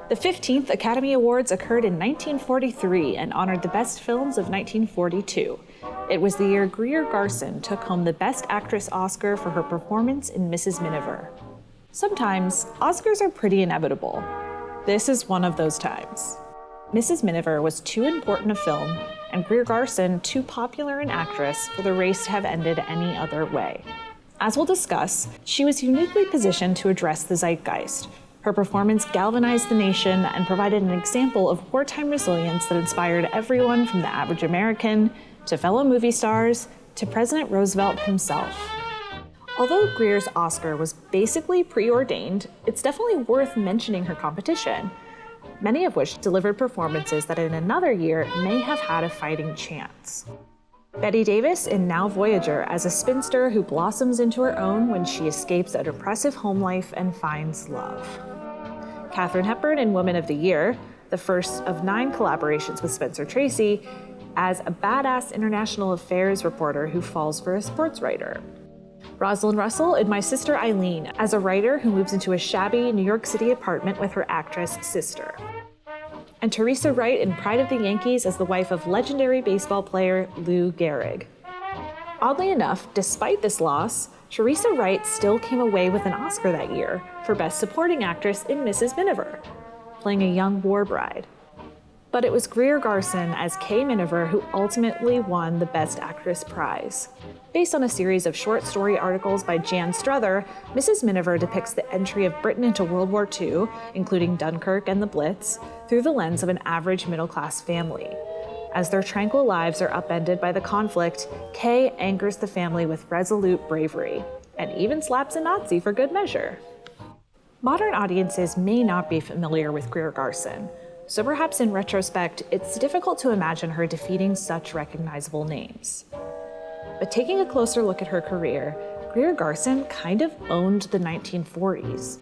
The 15th Academy Awards occurred in 1943 and honored the best films of 1942. It was the year Greer Garson took home the Best Actress Oscar for her performance in Mrs. Miniver. Sometimes, Oscars are pretty inevitable. This is one of those times. Mrs. Miniver was too important a film, and Greer Garson too popular an actress for the race to have ended any other way. As we'll discuss, she was uniquely positioned to address the zeitgeist. Her performance galvanized the nation and provided an example of wartime resilience that inspired everyone from the average American to fellow movie stars to President Roosevelt himself. Although Greer's Oscar was basically preordained, it's definitely worth mentioning her competition, many of which delivered performances that in another year may have had a fighting chance. Bette Davis in Now Voyager as a spinster who blossoms into her own when she escapes a depressive home life and finds love. Katharine Hepburn in Woman of the Year, the first of 9 collaborations with Spencer Tracy, as a badass international affairs reporter who falls for a sports writer. Rosalind Russell in My Sister Eileen as a writer who moves into a shabby New York City apartment with her actress sister. And Teresa Wright in Pride of the Yankees as the wife of legendary baseball player Lou Gehrig. Oddly enough, despite this loss, Teresa Wright still came away with an Oscar that year for Best Supporting Actress in Mrs. Miniver, playing a young war bride. But it was Greer Garson as Kay Miniver who ultimately won the Best Actress prize. Based on a series of short story articles by Jan Struther, Mrs. Miniver depicts the entry of Britain into World War II, including Dunkirk and the Blitz, through the lens of an average middle-class family. As their tranquil lives are upended by the conflict, Kay anchors the family with resolute bravery, and even slaps a Nazi for good measure. Modern audiences may not be familiar with Greer Garson, so perhaps in retrospect, it's difficult to imagine her defeating such recognizable names. But taking a closer look at her career, Greer Garson kind of owned the 1940s.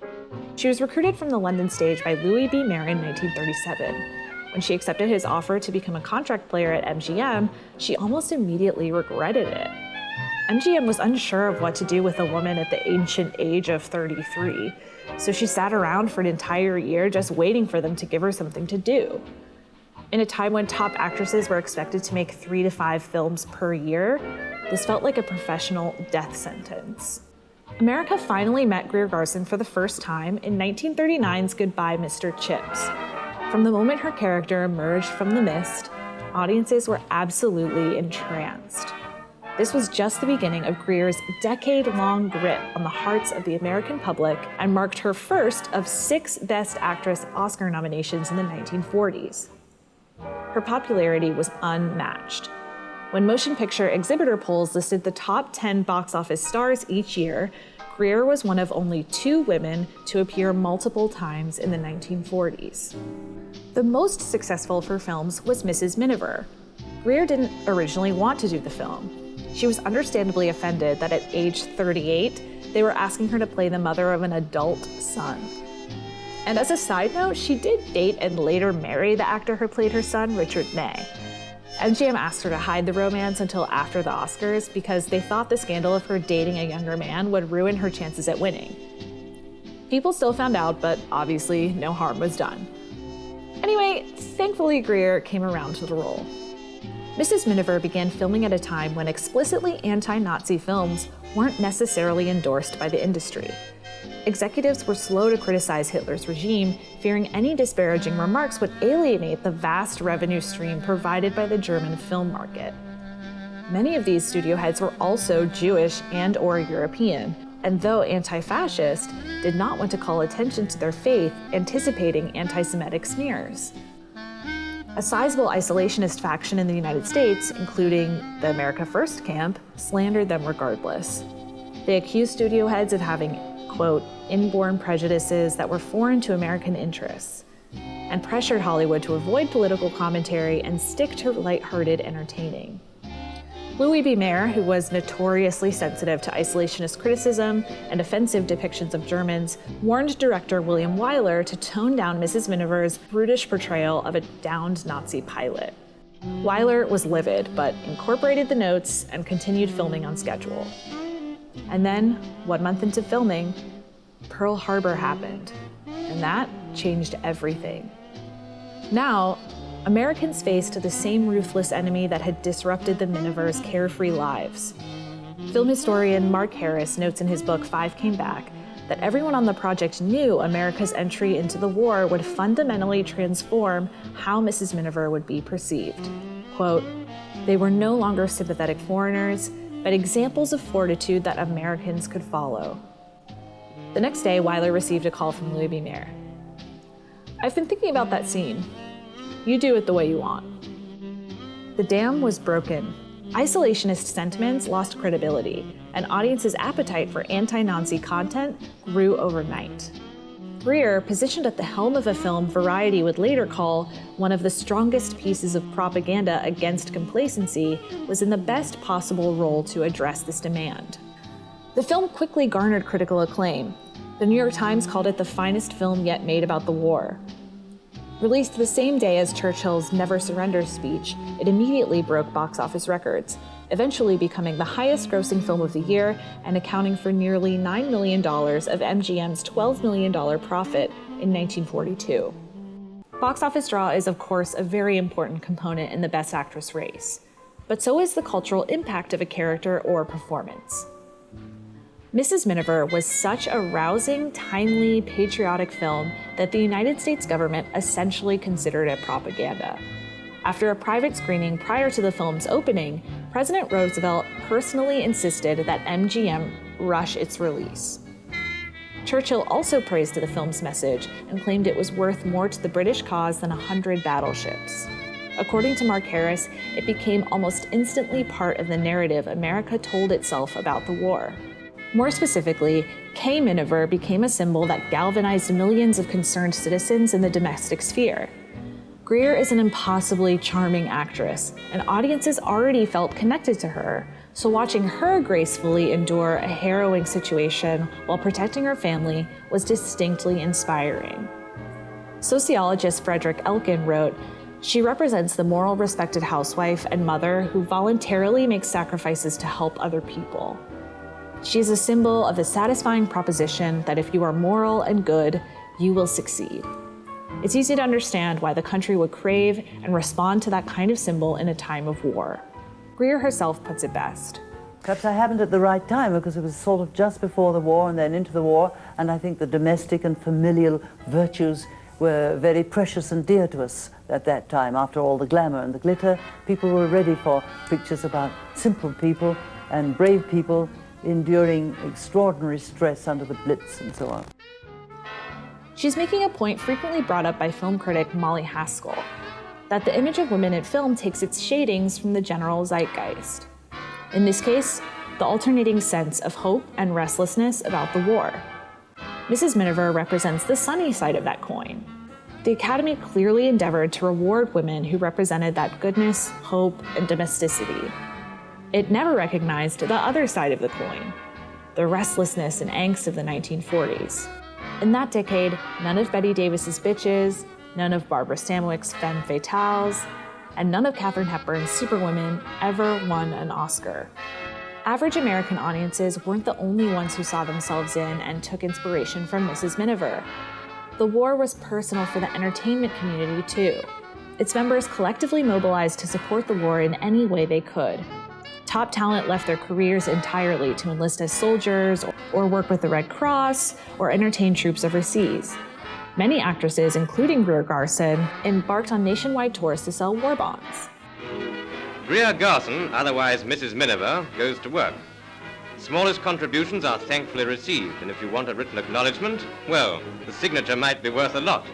She was recruited from the London stage by Louis B. Mayer in 1937. When she accepted his offer to become a contract player at MGM, she almost immediately regretted it. MGM was unsure of what to do with a woman at the ancient age of 33, so she sat around for an entire year just waiting for them to give her something to do. In a time when top actresses were expected to make 3 to 5 films per year, this felt like a professional death sentence. America finally met Greer Garson for the first time in 1939's Goodbye, Mr. Chips. From the moment her character emerged from the mist, audiences were absolutely entranced. This was just the beginning of Greer's decade-long grip on the hearts of the American public and marked her first of 6 Best Actress Oscar nominations in the 1940s. Her popularity was unmatched. When motion picture exhibitor polls listed the top 10 box office stars each year, Greer was one of only 2 women to appear multiple times in the 1940s. The most successful for films was Mrs. Miniver. Greer didn't originally want to do the film. She was understandably offended that at age 38, they were asking her to play the mother of an adult son. And as a side note, she did date and later marry the actor who played her son, Richard Ney. MGM asked her to hide the romance until after the Oscars because they thought the scandal of her dating a younger man would ruin her chances at winning. People still found out, but obviously no harm was done. Anyway, thankfully Greer came around to the role. Mrs. Miniver began filming at a time when explicitly anti-Nazi films weren't necessarily endorsed by the industry. Executives were slow to criticize Hitler's regime, fearing any disparaging remarks would alienate the vast revenue stream provided by the German film market. Many of these studio heads were also Jewish and/or European, and though anti-fascist, did not want to call attention to their faith, anticipating anti-Semitic smears. A sizable isolationist faction in the United States, including the America First camp, slandered them regardless. They accused studio heads of having, quote, inborn prejudices that were foreign to American interests, and pressured Hollywood to avoid political commentary and stick to lighthearted entertaining. Louis B. Mayer, who was notoriously sensitive to isolationist criticism and offensive depictions of Germans, warned director William Wyler to tone down Mrs. Miniver's brutish portrayal of a downed Nazi pilot. Wyler was livid, but incorporated the notes and continued filming on schedule. And then, 1 month into filming, Pearl Harbor happened, and that changed everything. Now, Americans faced the same ruthless enemy that had disrupted the Minivers' carefree lives. Film historian Mark Harris notes in his book, Five Came Back, that everyone on the project knew America's entry into the war would fundamentally transform how Mrs. Miniver would be perceived. Quote, "They were no longer sympathetic foreigners, but examples of fortitude that Americans could follow." The next day, Wyler received a call from Louis B. Mayer. "I've been thinking about that scene. You do it the way you want." The dam was broken. Isolationist sentiments lost credibility, and audiences' appetite for anti-Nazi content grew overnight. Greer, positioned at the helm of a film Variety would later call one of the strongest pieces of propaganda against complacency, was in the best possible role to address this demand. The film quickly garnered critical acclaim. The New York Times called it the finest film yet made about the war. Released the same day as Churchill's Never Surrender speech, it immediately broke box office records, eventually becoming the highest-grossing film of the year and accounting for nearly $9 million of MGM's $12 million profit in 1942. Box office draw is, of course, a very important component in the Best Actress race, but so is the cultural impact of a character or performance. Mrs. Miniver was such a rousing, timely, patriotic film that the United States government essentially considered it propaganda. After a private screening prior to the film's opening, President Roosevelt personally insisted that MGM rush its release. Churchill also praised the film's message and claimed it was worth more to the British cause than 100 battleships. According to Mark Harris, it became almost instantly part of the narrative America told itself about the war. More specifically, Kay Miniver became a symbol that galvanized millions of concerned citizens in the domestic sphere. Greer is an impossibly charming actress, and audiences already felt connected to her, so watching her gracefully endure a harrowing situation while protecting her family was distinctly inspiring. Sociologist Frederick Elkin wrote, "She represents the moral, respected housewife and mother who voluntarily makes sacrifices to help other people. She is a symbol of the satisfying proposition that if you are moral and good, you will succeed." It's easy to understand why the country would crave and respond to that kind of symbol in a time of war. Greer herself puts it best. Perhaps I happened at the right time because it was sort of just before the war and then into the war, and I think the domestic and familial virtues were very precious and dear to us at that time. After all the glamour and the glitter, people were ready for pictures about simple people and brave people enduring extraordinary stress under the Blitz and so on. She's making a point frequently brought up by film critic Molly Haskell, that the image of women in film takes its shadings from the general zeitgeist. In this case, the alternating sense of hope and restlessness about the war. Mrs. Miniver represents the sunny side of that coin. The Academy clearly endeavored to reward women who represented that goodness, hope, and domesticity. It never recognized the other side of the coin, the restlessness and angst of the 1940s. In that decade, none of Bette Davis's bitches, none of Barbara Stanwyck's femme fatales, and none of Katharine Hepburn's superwomen ever won an Oscar. Average American audiences weren't the only ones who saw themselves in and took inspiration from Mrs. Miniver. The war was personal for the entertainment community, too. Its members collectively mobilized to support the war in any way they could. Top talent left their careers entirely to enlist as soldiers or work with the Red Cross or entertain troops overseas. Many actresses, including Greer Garson, embarked on nationwide tours to sell war bonds. Greer Garson, otherwise Mrs. Miniver, goes to work. Smallest contributions are thankfully received, and if you want a written acknowledgement, well, the signature might be worth a lot.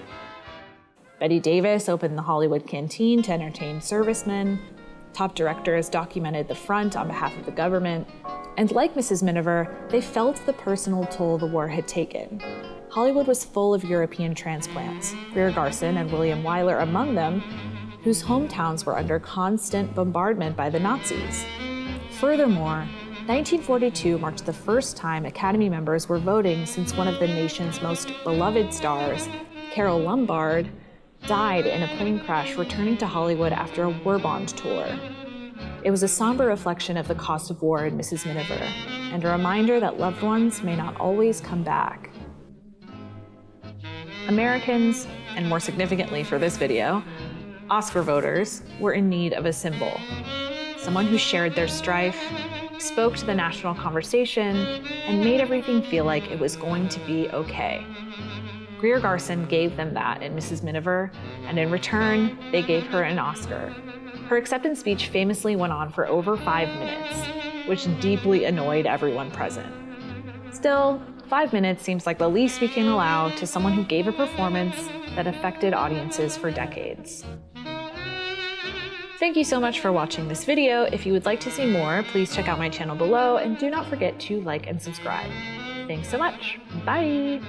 Bette Davis opened the Hollywood Canteen to entertain servicemen. Top directors documented the front on behalf of the government. And like Mrs. Miniver, they felt the personal toll the war had taken. Hollywood was full of European transplants, Greer Garson and William Wyler among them, whose hometowns were under constant bombardment by the Nazis. Furthermore, 1942 marked the first time Academy members were voting since one of the nation's most beloved stars, Carole Lombard, died in a plane crash returning to Hollywood after a war bond tour. It was a somber reflection of the cost of war in Mrs. Miniver, and a reminder that loved ones may not always come back. Americans, and more significantly for this video, Oscar voters were in need of a symbol. Someone who shared their strife, spoke to the national conversation, and made everything feel like it was going to be okay. Greer Garson gave them that in Mrs. Miniver, and in return, they gave her an Oscar. Her acceptance speech famously went on for over 5 minutes, which deeply annoyed everyone present. Still, 5 minutes seems like the least we can allow to someone who gave a performance that affected audiences for decades. Thank you so much for watching this video. If you would like to see more, please check out my channel below, and do not forget to like and subscribe. Thanks so much. Bye!